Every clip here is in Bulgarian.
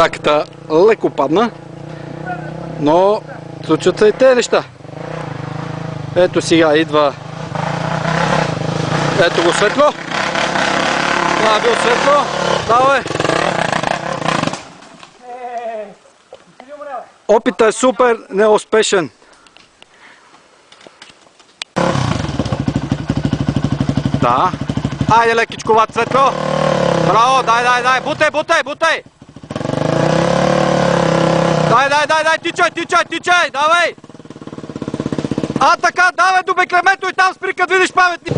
Седаката леко падна, но случват се и тези неща. Ето сега идва. Ето го светло. Това е било светло. Давай. Опитът е супер неуспешен. Да. Айде лекичко, ват светло. Браво, дай, бутай. Дай, тичай, давай. А така, давай до беклемето и там спри, като видиш паметник.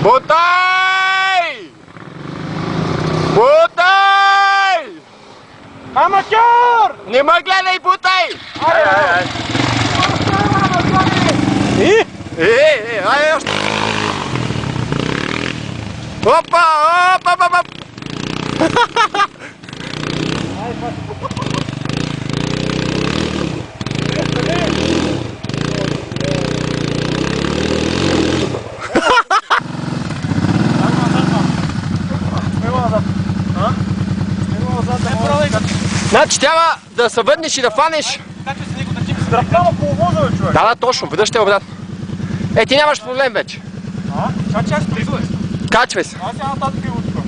Бутай! Аматьор! Не ме гледай, бутай! Ай, още! Опа! Значи трябва да се върнеш и да фанеш. Как ще си него да ти си дръпнава полувоза, бе, човек? Да, точно, веднъж ще обратно. Ти нямаш проблем вече. Чакай, аз призва. Качвай се. Аз сега нататък и утвам.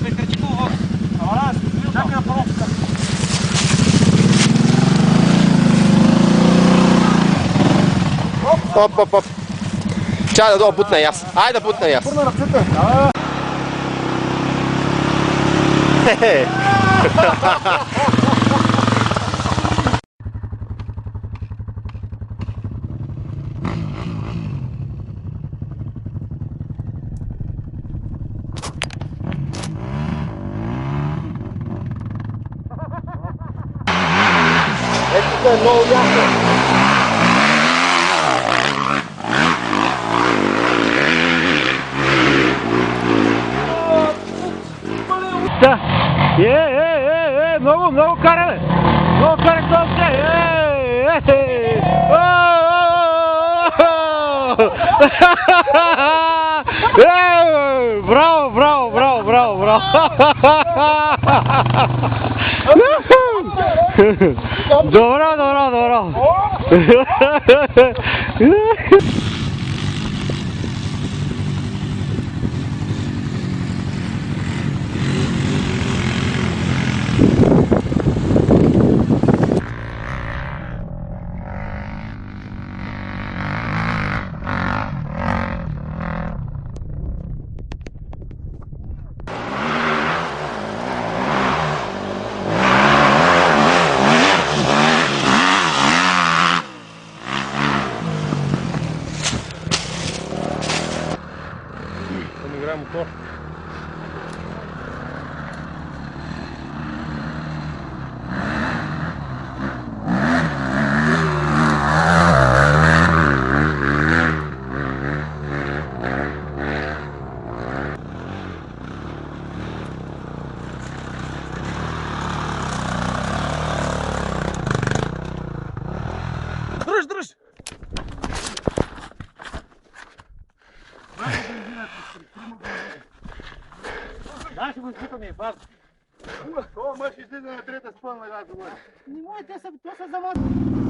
Прекрати полувоз. Чакай на първо. Оп. Чай да бутна и аз. Айде да бутна и аз. Пърна ръцете. Ето е много ясно. Да. Много караме. Много караме това Браво. Добро. Мотор. Дръж! Да, ще го изпитаме и фарт. Това мъж излиза на трета спънна газа. Не може, те са заводни.